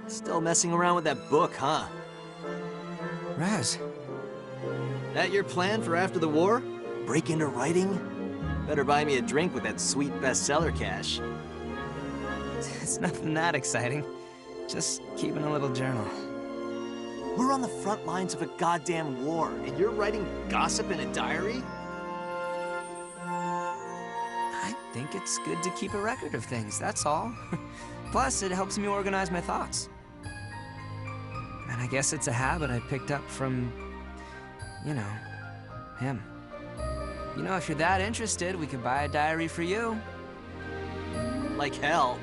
Still messing around with that book, huh? Raz, That your plan for after the war? Break into writing? Better buy me a drink with that sweet bestseller cash. it's nothing that exciting. Just keeping a little journal. We're on the front lines of a goddamn war, and you're writing gossip in a diary? I think it's good to keep a record of things, that's all. Plus, it helps me organize my thoughts. And I guess it's a habit I picked up from, you know, him. You know, if you're that interested, we could buy a diary for you. Like hell.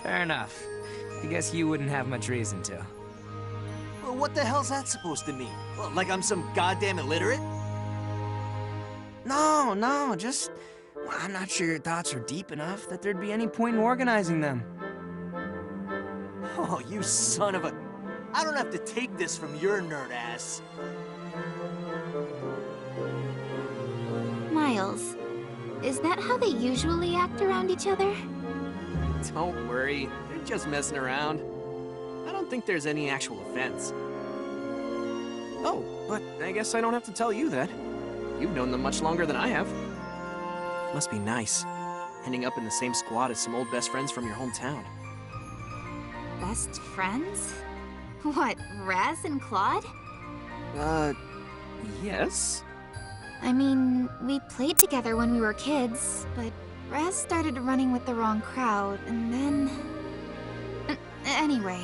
Fair enough. I guess you wouldn't have much reason to. Well, what the hell's that supposed to mean? Well, like I'm some goddamn illiterate? No, just... Well, I'm not sure your thoughts are deep enough that there'd be any point in organizing them. Oh, you son of a... I don't have to take this from your nerd ass. Miles, is that how they usually act around each other? Don't worry, they're just messing around. I don't think there's any actual offense. Oh, but I guess I don't have to tell you that. You've known them much longer than I have. Must be nice, ending up in the same squad as some old best friends from your hometown. Best friends? What, Raz and Claude? Yes? I mean, we played together when we were kids, but Raz started running with the wrong crowd, and then... Anyway,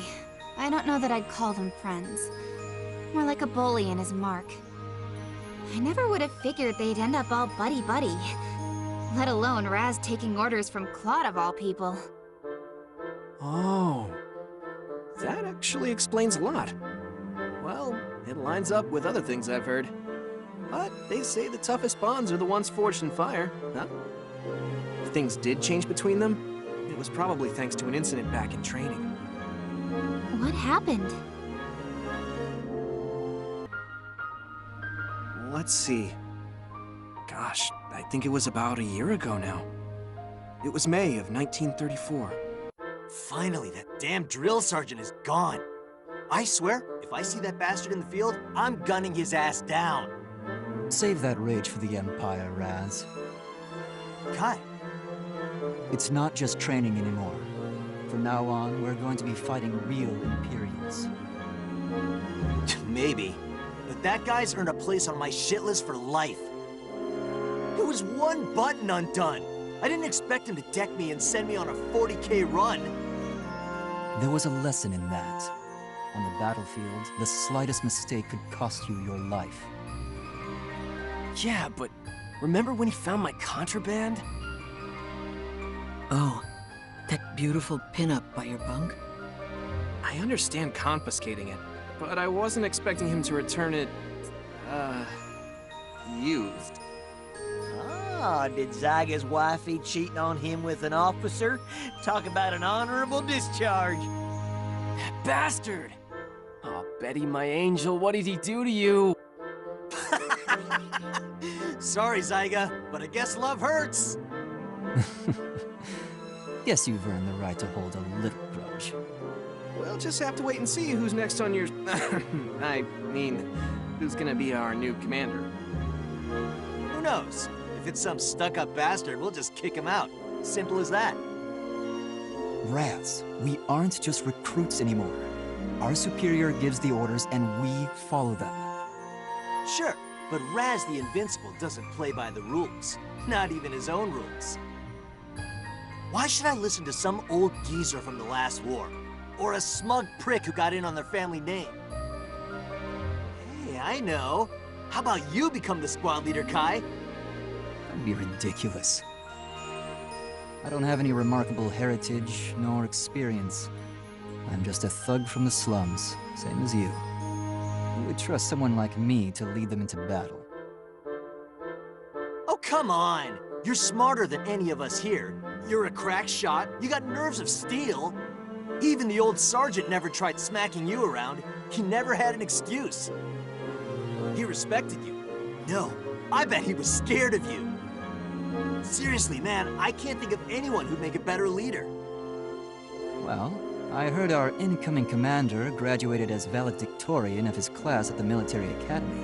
I don't know that I'd call them friends. More like a bully and his mark. I never would have figured they'd end up all buddy-buddy. Let alone Raz taking orders from Claude of all people. Oh. That actually explains a lot. Well, it lines up with other things I've heard. But they say the toughest bonds are the ones forged in fire, huh? If things did change between them, it was probably thanks to an incident back in training. What happened? Let's see. Gosh, I think it was about a year ago now. It was May of 1934. Finally, that damn drill sergeant is gone. I swear, if I see that bastard in the field, I'm gunning his ass down. Save that rage for the Empire, Raz. Kai. It's not just training anymore. From now on, we're going to be fighting real Imperials. Maybe. But that guy's earned a place on my shit list for life. It was one button undone. I didn't expect him to deck me and send me on a 40K run. There was a lesson in that. On the battlefield, the slightest mistake could cost you your life. Yeah, but remember when he found my contraband? Oh, that beautiful pinup by your bunk? I understand confiscating it, but I wasn't expecting him to return it, used. Ah, did Zyga's wifey cheating on him with an officer? Talk about an honorable discharge. That bastard! Oh, Betty, my angel, what did he do to you? Sorry, Zyga, but I guess love hurts. Guess you've earned the right to hold a little grudge. We'll just have to wait and see who's next on your... I mean, who's gonna be our new commander. Who knows? If it's some stuck-up bastard, we'll just kick him out. Simple as that. Raz, we aren't just recruits anymore. Our superior gives the orders and we follow them. Sure, but Raz the Invincible doesn't play by the rules. Not even his own rules. Why should I listen to some old geezer from the last war? Or a smug prick who got in on their family name? Hey, I know. How about you become the squad leader, Kai? That'd be ridiculous. I don't have any remarkable heritage nor experience. I'm just a thug from the slums, same as you. Who would trust someone like me to lead them into battle? Oh, come on! You're smarter than any of us here. You're a crack shot, you got nerves of steel. Even the old sergeant never tried smacking you around. He never had an excuse. He respected you. No, I bet he was scared of you. Seriously, man, I can't think of anyone who'd make a better leader. Well, I heard our incoming commander graduated as valedictorian of his class at the military academy.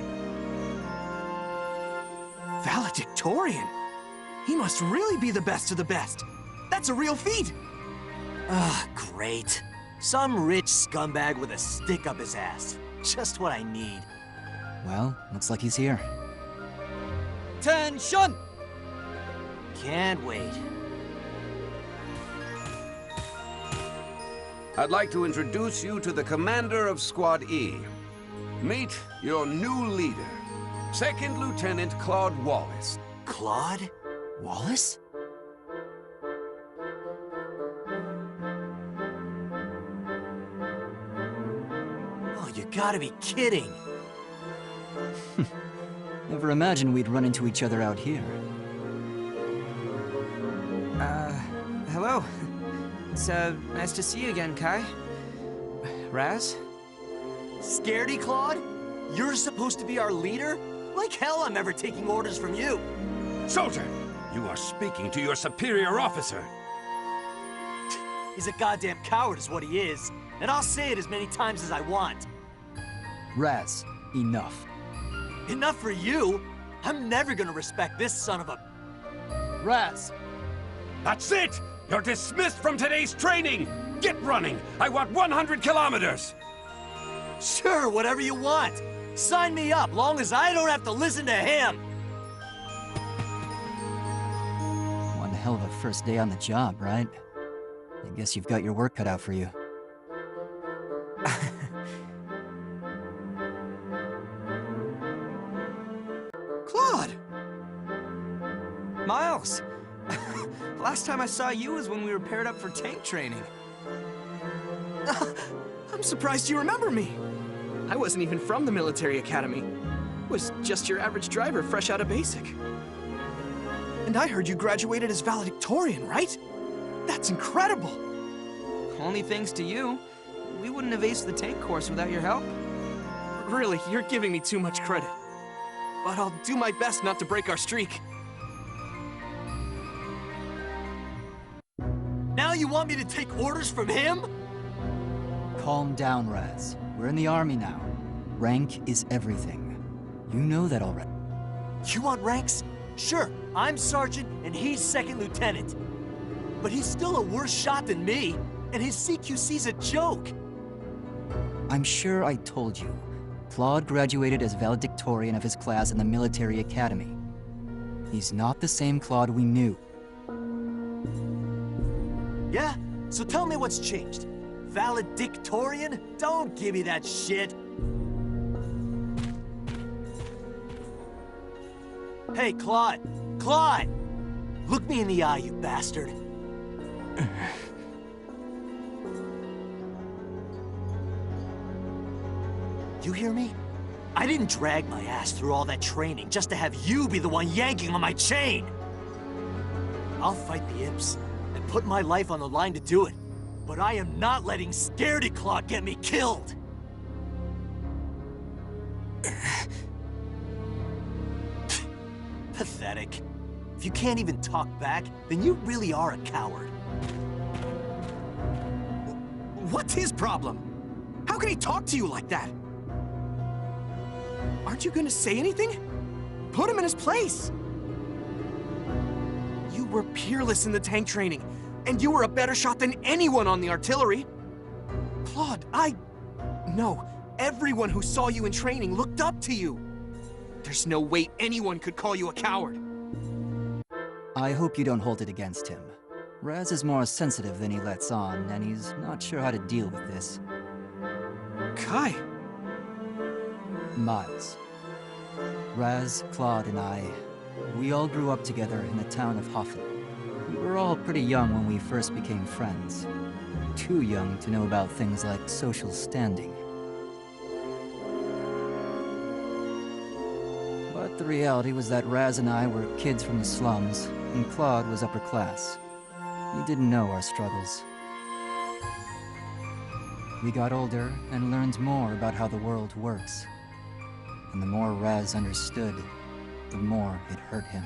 Valedictorian? He must really be the best of the best. That's a real feat! Ah, great. Some rich scumbag with a stick up his ass. Just what I need. Well, looks like he's here. Attention! Can't wait. I'd like to introduce you to the commander of Squad E. Meet your new leader, Second Lieutenant Claude Wallace. Claude? Wallace? Oh, you gotta be kidding. Never imagined we'd run into each other out here. Hello. It's, nice to see you again, Kai. Raz? Scaredy, Claude? You're supposed to be our leader? Like hell I'm ever taking orders from you. Soldier, you are speaking to your superior officer. He's a goddamn coward is what he is. And I'll say it as many times as I want. Raz, enough. Enough for you? I'm never gonna respect this son of a... Raz! That's it! You're dismissed from today's training! Get running! I want 100 kilometers! Sure, whatever you want. Sign me up, long as I don't have to listen to him. One hell of a first day on the job, right? I guess you've got your work cut out for you. Claude! Miles! Last time I saw you was when we were paired up for tank training. I'm surprised you remember me. I wasn't even from the military academy. Was just your average driver fresh out of basic. And I heard you graduated as valedictorian, right? That's incredible! Only thanks to you. We wouldn't have aced the tank course without your help. Really, you're giving me too much credit. But I'll do my best not to break our streak. Now you want me to take orders from him? Calm down, Raz. We're in the army now. Rank is everything. You know that already. You want ranks? Sure, I'm sergeant and he's second lieutenant. But he's still a worse shot than me, and his CQC's a joke. I'm sure I told you. Claude graduated as valedictorian of his class in the military academy. He's not the same Claude we knew. Yeah? So tell me what's changed. Valedictorian? Don't give me that shit. Hey, Claude! Claude! Look me in the eye, you bastard. You hear me? I didn't drag my ass through all that training just to have you be the one yanking on my chain! I'll fight the imps and put my life on the line to do it, but I am not letting Scaredy Claude get me killed! Pathetic. If you can't even talk back, then you really are a coward. What's his problem? How can he talk to you like that? Aren't you gonna say anything? Put him in his place! You were peerless in the tank training, and you were a better shot than anyone on the artillery. Claude, No, everyone who saw you in training looked up to you. There's no way anyone could call you a coward. I hope you don't hold it against him. Raz is more sensitive than he lets on, and he's not sure how to deal with this. Kai. Miles. Raz, Claude, and I, we all grew up together in the town of Hoffen. We were all pretty young when we first became friends. Too young to know about things like social standing. But the reality was that Raz and I were kids from the slums, and Claude was upper class. He didn't know our struggles. We got older and learned more about how the world works. And the more Raz understood, the more it hurt him.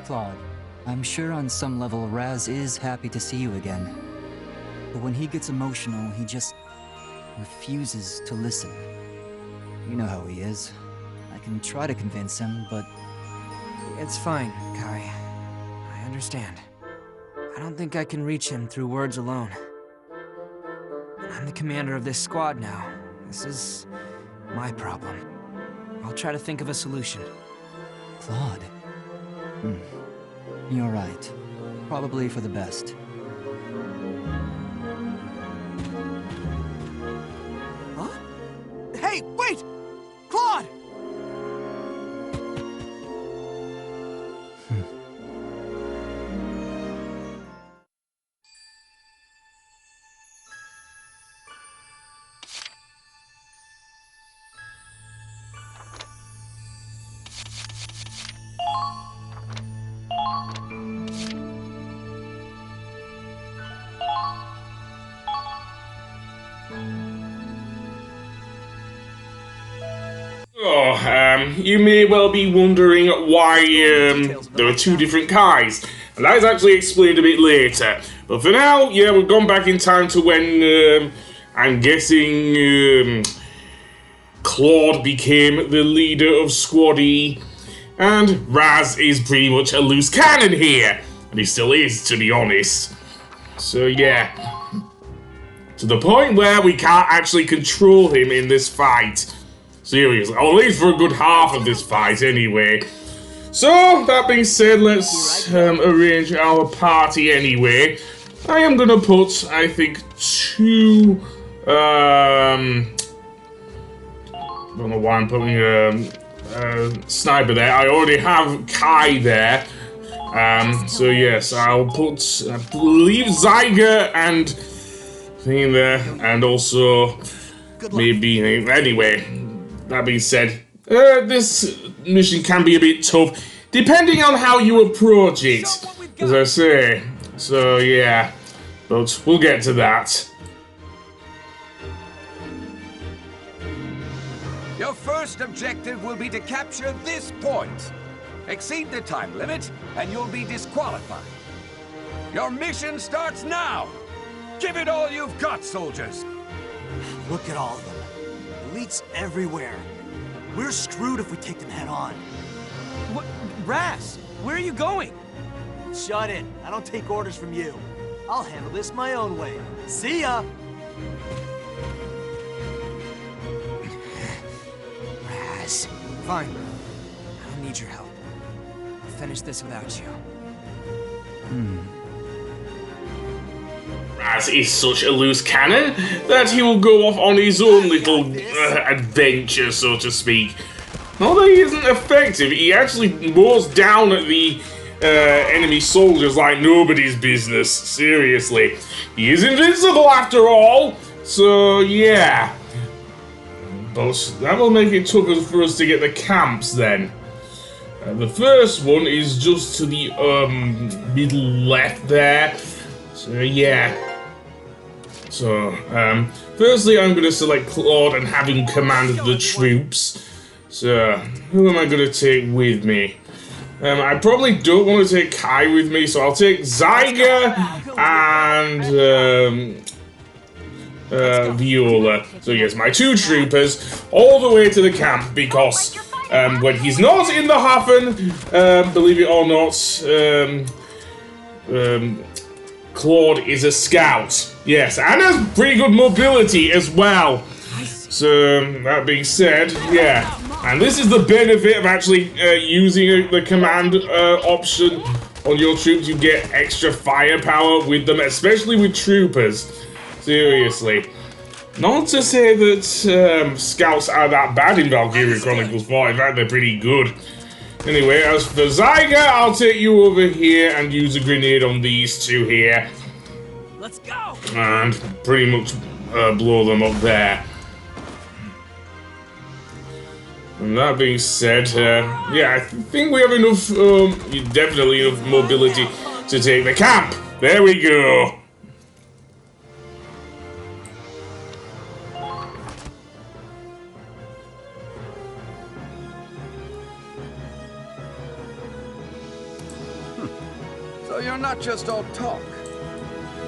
Claude, I'm sure on some level Raz is happy to see you again. But when he gets emotional, he just refuses to listen. You know how he is. I can try to convince him, but... It's fine, Kai. I understand. I don't think I can reach him through words alone. I'm the commander of this squad now. This is my problem. I'll try to think of a solution. Claude. You're right. Probably for the best. Huh? Hey, wait! Claude! You may well be wondering why there are two different Kais, and that is actually explained a bit later. But for now, yeah, we've gone back in time to when I'm guessing Claude became the leader of Squad E, and Raz is pretty much a loose cannon here, and he still is, to be honest. So yeah, to the point where we can't actually control him in this fight. Seriously, at least for a good half of this fight, anyway. So, that being said, let's arrange our party anyway. I am gonna put, I think, two, don't know why I'm putting sniper there. I already have Kai there. So yes, I'll put, I believe, Zyger and thing there, and also maybe, anyway. That being said, this mission can be a bit tough, depending on how you approach it, as I say. So yeah, but we'll get to that. Your first objective will be to capture this point. Exceed the time limit, and you'll be disqualified. Your mission starts now! Give it all you've got, soldiers! Look at all of them. Elites everywhere. We're screwed if we take them head on. What? Raz, where are you going? Shut it. I don't take orders from you. I'll handle this my own way. See ya! Raz. Fine. I don't need your help. I'll finish this without you. Raz is such a loose cannon that he will go off on his own little adventure, so to speak. Not that he isn't effective, he actually mows down at the enemy soldiers like nobody's business. Seriously. He is invincible after all, so yeah. But that will make it tougher for us to get the camps then. The first one is just to the middle left there. So yeah. So, firstly I'm going to select Claude and have him command the troops. So, who am I going to take with me? I probably don't want to take Kai with me, so I'll take Zyger and Viola. So yes, my two troopers all the way to the camp, because when he's not in the Hafen, believe it or not, Claude is a scout. Yes, and has pretty good mobility as well. So, that being said, yeah. And this is the benefit of actually using the command option on your troops. You get extra firepower with them, especially with troopers. Seriously. Not to say that scouts are that bad in Valkyria Chronicles 4. In fact, they're pretty good. Anyway, as for Zyger, I'll take you over here and use a grenade on these two here. Let's go! And pretty much blow them up there. And that being said, yeah, I think we have enough, definitely enough mobility to take the camp. There we go. So you're not just all talk.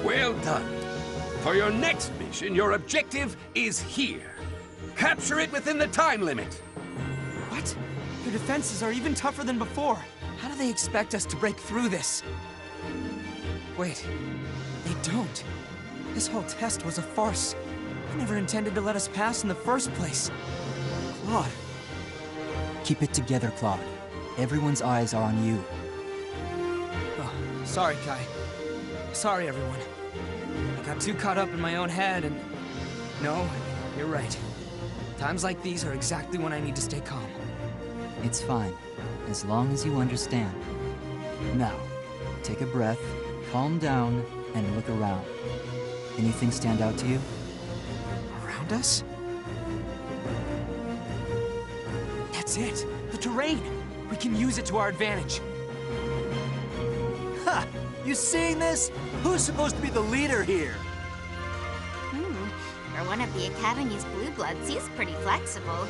Well done. For your next mission, your objective is here. Capture it within the time limit. What? Their defenses are even tougher than before. How do they expect us to break through this? Wait, they don't. This whole test was a farce. They never intended to let us pass in the first place. Claude. Keep it together, Claude. Everyone's eyes are on you. Oh, sorry, Kai. Sorry, everyone. I got too caught up in my own head and... No, you're right. Times like these are exactly when I need to stay calm. It's fine, as long as you understand. Now, take a breath, calm down, and look around. Anything stand out to you? Around us? That's it! The terrain! We can use it to our advantage. Ha! You seeing this? Who's supposed to be the leader here? For one of the Academy's blue bloods, he's pretty flexible.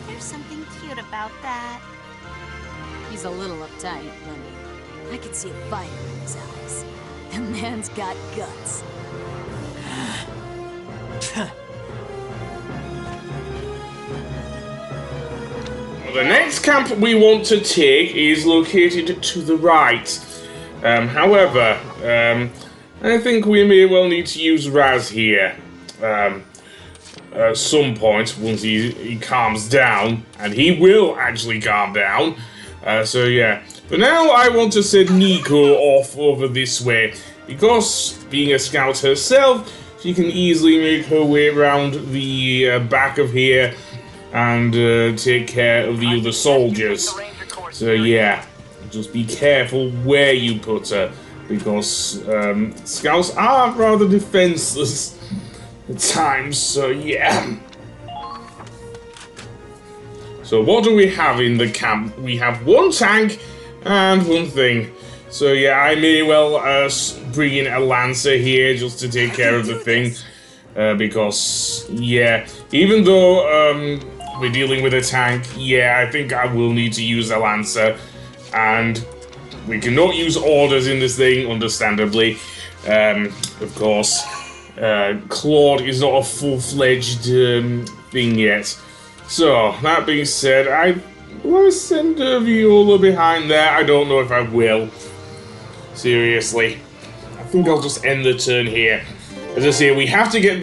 There's something cute about that. He's a little uptight, but I can see fire in his eyes. The man's got guts. The next camp we want to take is located to the right. However, I think we may well need to use Raz here. At some point, once he calms down, and he will actually calm down. So yeah. For now, I want to send Nico off over this way, because being a scout herself, she can easily make her way around the back of here and take care of the other soldiers. So yeah, just be careful where you put her, because scouts are rather defenseless at times, so yeah. So what do we have in the camp? We have one tank and one thing. So yeah, I may well bring in a Lancer here just to take care of the thing. Because, yeah, even though we're dealing with a tank, yeah, I think I will need to use a Lancer. And we cannot use orders in this thing, understandably. Of course, Claude is not a full-fledged thing yet. So, that being said, will I send Viola behind there? I don't know if I will. Seriously. I think I'll just end the turn here. As I say, we have to get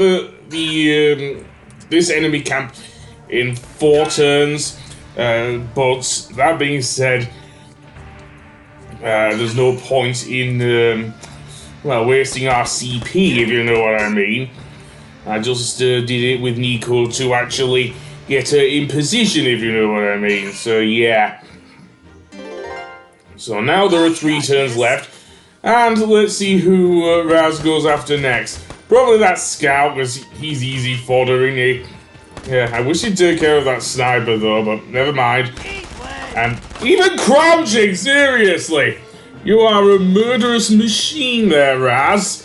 this enemy camp in 4 turns. But that being said, there's no point in wasting our CP, if you know what I mean. I just did it with Nico to actually get her in position, if you know what I mean. So yeah. So now there are 3 turns left. And let's see who Raz goes after next. Probably that scout, because he's easy fodder, isn't he? Yeah, I wish he'd take care of that sniper though, but never mind. And even crouching, seriously! You are a murderous machine there, Raz.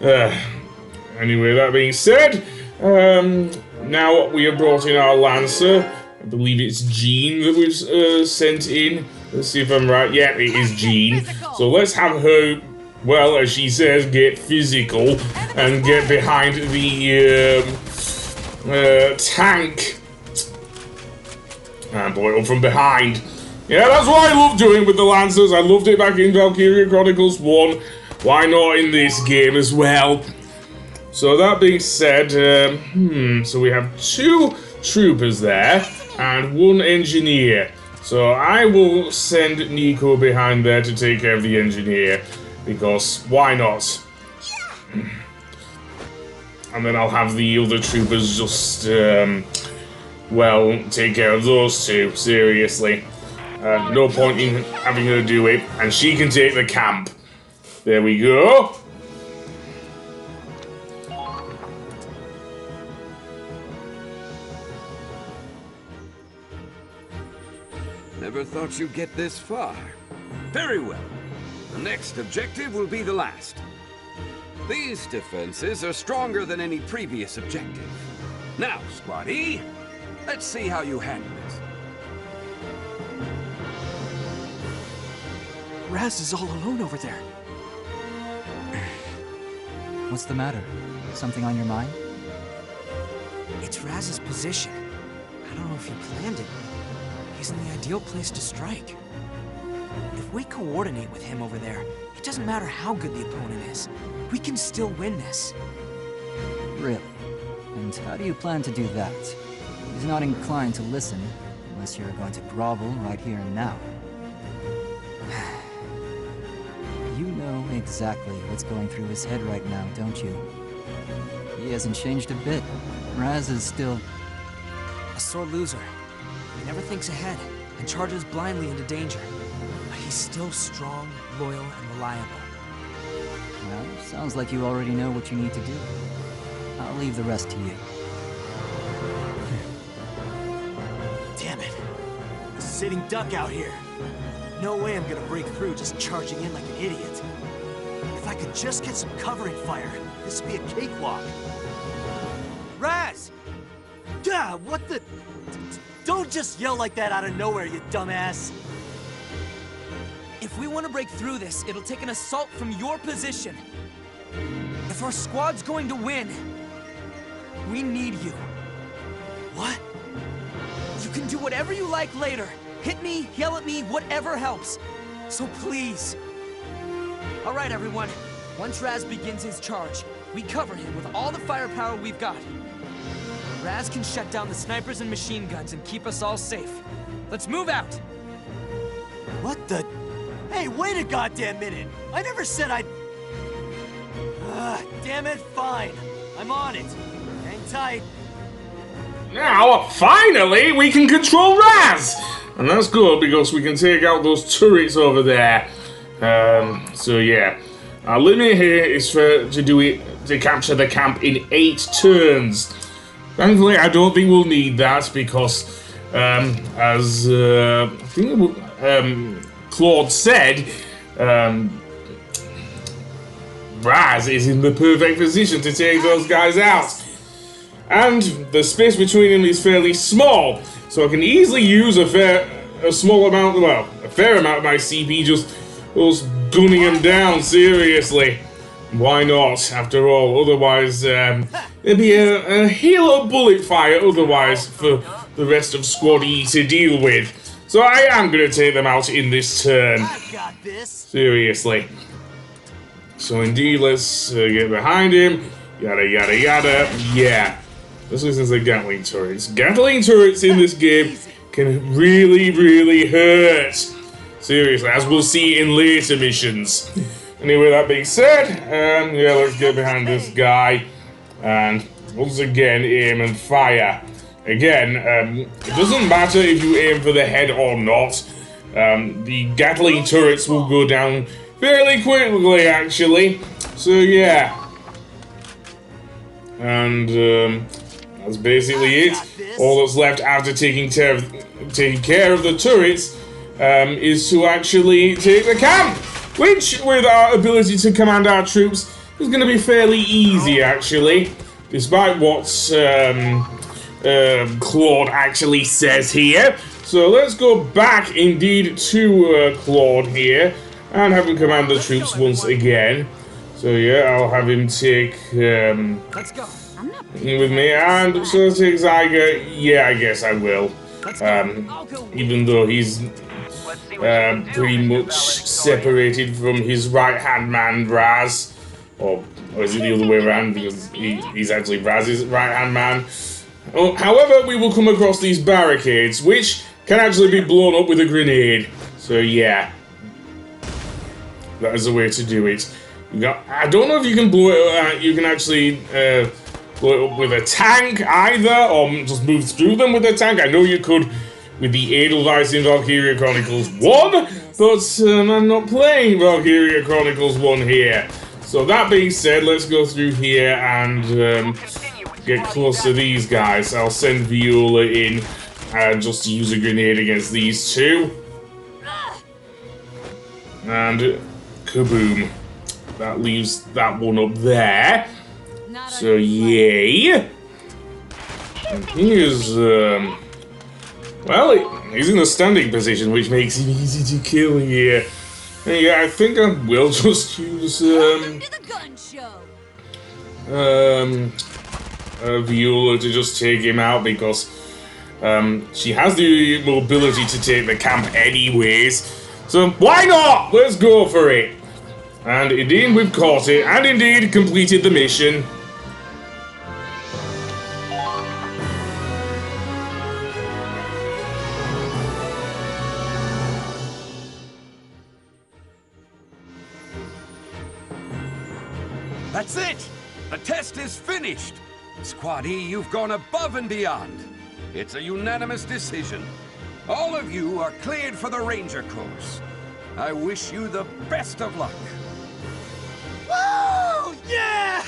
Anyway, that being said, now we have brought in our Lancer. I believe it's Jean that we've sent in. Let's see if I'm right. Yeah, it is Jean. So let's have her, well, as she says, get physical and get behind the tank. And blow it up from behind. Yeah, that's what I love doing with the Lancers. I loved it back in Valkyria Chronicles 1. Why not in this game as well? So that being said, so we have 2 troopers there and 1 engineer. So I will send Nico behind there to take care of the engineer, because why not? And then I'll have the other troopers just, take care of those 2, seriously. No point in having her do it, and she can take the camp. There we go. Never thought you'd get this far. Very well. The next objective will be the last. These defenses are stronger than any previous objective. Now, Squad E, let's see how you handle it. Raz is all alone over there. What's the matter? Something on your mind? It's Raz's position. I don't know if he planned it. He's in the ideal place to strike. If we coordinate with him over there, it doesn't matter how good the opponent is. We can still win this. Really? And how do you plan to do that? He's not inclined to listen, unless you're going to grovel right here and now. You know exactly what's going through his head right now, don't you? He hasn't changed a bit. Raz is still... a sore loser. He never thinks ahead and charges blindly into danger. But he's still strong, loyal, and reliable. Well, sounds like you already know what you need to do. I'll leave the rest to you. Damn it. A sitting duck out here. No way I'm gonna break through just charging in like an idiot. If I could just get some covering fire, this would be a cakewalk. Raz! Gah, what the... Don't just yell like that out of nowhere, you dumbass! If we want to break through this, it'll take an assault from your position. If our squad's going to win, we need you. What? You can do whatever you like later. Hit me, yell at me, whatever helps. So please. All right, everyone. Once Raz begins his charge, we cover him with all the firepower we've got. Raz can shut down the snipers and machine guns and keep us all safe. Let's move out. What the... Hey, wait a goddamn minute! I never said I'd... damn it, fine. I'm on it. Hang tight. Now, finally, we can control Raz! And that's good, because we can take out those turrets over there. So yeah. Our limit here is to capture the camp in 8 turns. Thankfully, I don't think we'll need that, because, as I think Claude said, Raz is in the perfect position to take those guys out. And the space between them is fairly small, so I can easily use a fair amount of my CP just gunning them down, seriously. Why not, after all? Otherwise, there'd be a hail of bullet fire otherwise for the rest of Squad E to deal with. So I am going to take them out in this turn. I've got this. Seriously. So indeed, let's get behind him. Yada, yada, yada. Yeah. This is the Gatling turrets. Gatling turrets in this game can really, really hurt. Seriously, as we'll see in later missions. Anyway, that being said, yeah, let's get behind this guy. And once again, aim and fire. Again, it doesn't matter if you aim for the head or not. The Gatling turrets will go down fairly quickly, actually. So, yeah. And, that's basically it. All that's left after taking care of the turrets is to actually take the camp, which, with our ability to command our troops, is going to be fairly easy, actually, despite what Claude actually says here. So let's go back, indeed, to Claude here, and have him command the troops once again. So yeah, I'll have him take Let's go. with me, and so take Zyger. Yeah, I guess I will. Even though he's pretty much separated from his right-hand man, Raz. Or is it the other way around? Because he's actually Raz's right-hand man. Oh, however, we will come across these barricades, which can actually be blown up with a grenade. So yeah, that is the way to do it. I don't know if you can blow it. You can actually blow it up with a tank either, or just move through them with a tank. I know you could with the Edelweiss in Valkyria Chronicles 1, but I'm not playing Valkyria Chronicles 1 here. So that being said, let's go through here and get close to these guys. I'll send Viola in just to use a grenade against these two. And kaboom. That leaves that one up there. So yay. And here's well, he's in a standing position, which makes him easy to kill here. Yeah, I think I will just use Welcome to the gun show. Viola to just take him out because she has the mobility to take the camp anyways. So why not? Let's go for it. And indeed we've caught it, and indeed completed the mission. That's it! The test is finished! Squad E, you've gone above and beyond. It's a unanimous decision. All of you are cleared for the Ranger course. I wish you the best of luck. Woo! Yeah!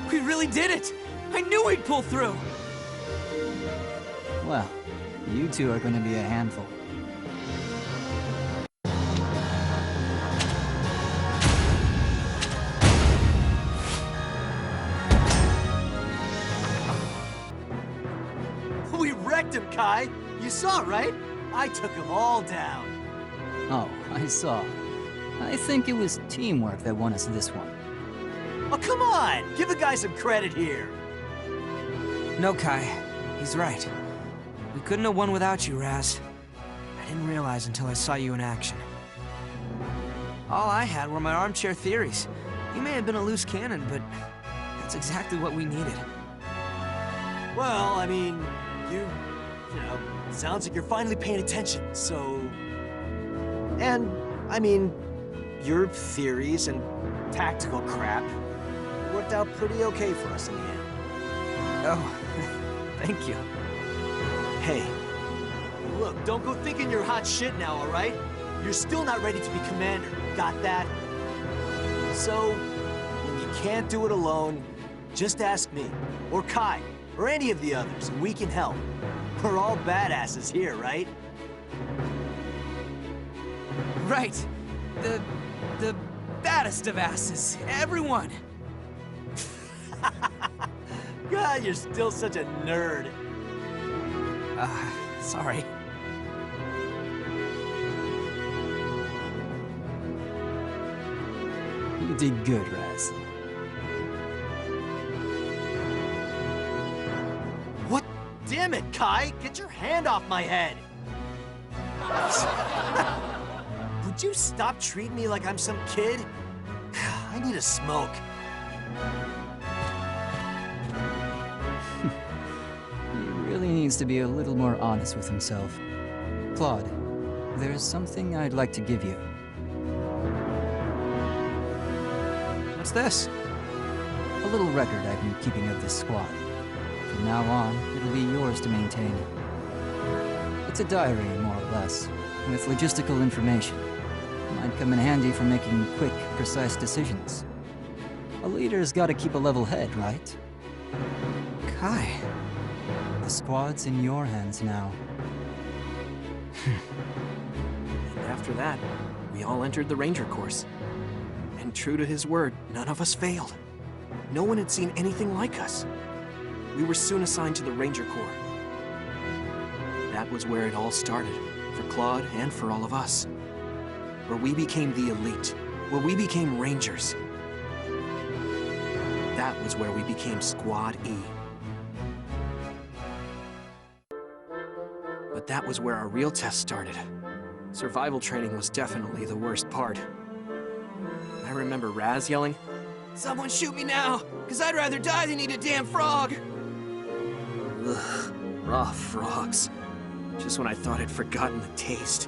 We really did it! I knew we'd pull through! Well, you two are going to be a handful. We wrecked him, Kai. You saw, right? I took them all down. Oh, I saw. I think it was teamwork that won us this one. Oh, come on! Give a guy some credit here. No, Kai. He's right. We couldn't have won without you, Raz. I didn't realize until I saw you in action. All I had were my armchair theories. You may have been a loose cannon, but that's exactly what we needed. Well, I mean, you know, sounds like you're finally paying attention, so... And, I mean, your theories and tactical crap worked out pretty okay for us in the end. Oh, thank you. Hey, look, don't go thinking you're hot shit now, alright? You're still not ready to be commander, got that? So, when you can't do it alone, just ask me, or Kai, or any of the others, and we can help. We're all badasses here, right? Right. The baddest of asses. Everyone. God, you're still such a nerd. Sorry. You did good, Raz. What? Damn it, Kai! Get your hand off my head! Would you stop treating me like I'm some kid? I need a smoke. He really needs to be a little more honest with himself. Claude, there's something I'd like to give you. What's this? A little record I've been keeping of this squad. From now on, it'll be yours to maintain. It's a diary, more or less, with logistical information. Might come in handy for making quick, precise decisions. A leader's gotta keep a level head, right? Kai. The squad's in your hands now. And after that, we all entered the Ranger course. And true to his word, none of us failed. No one had seen anything like us. We were soon assigned to the Ranger Corps. That was where it all started, for Claude and for all of us. Where we became the elite, where we became Rangers. That was where we became Squad E. But that was where our real test started. Survival training was definitely the worst part. I remember Raz yelling, Someone shoot me now, because I'd rather die than eat a damn frog. ugh, raw frogs. Just when I thought I'd forgotten the taste.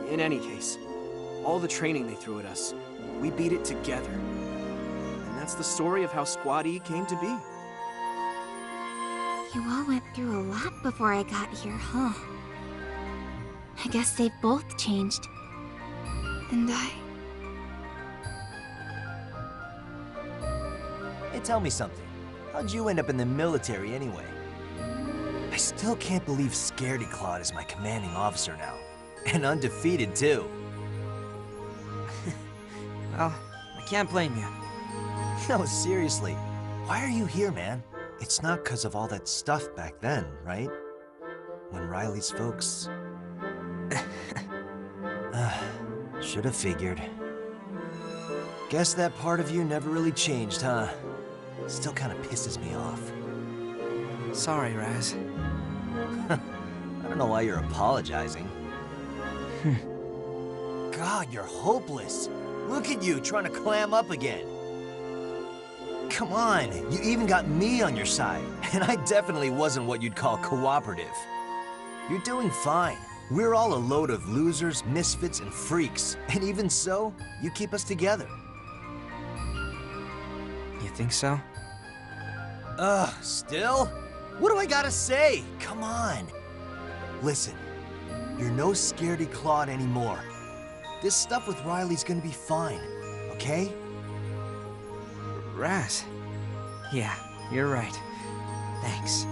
In any case, all the training they threw at us, we beat it together. And that's the story of how Squad E came to be. You all went through a lot before I got here, huh? I guess they've both changed. And I... Hey, tell me something. How'd you end up in the military anyway? I still can't believe Scaredy Claude is my commanding officer now. And undefeated, too. Well, I can't blame you. No, seriously. Why are you here, man? It's not because of all that stuff back then, right? when Riley's folks... Should have figured. Guess that part of you never really changed, huh? Still kind of pisses me off. Sorry, Raz. I don't know why you're apologizing. God, you're hopeless. Look at you, trying to clam up again. Come on, you even got me on your side, and I definitely wasn't what you'd call cooperative. You're doing fine. We're all a load of losers, misfits, and freaks, and even so, you keep us together. You think so? Still? What do I gotta say? Come on. Listen, you're no scaredy Claude anymore. This stuff with Riley's gonna be fine, okay? Raz. Yeah, you're right. Thanks.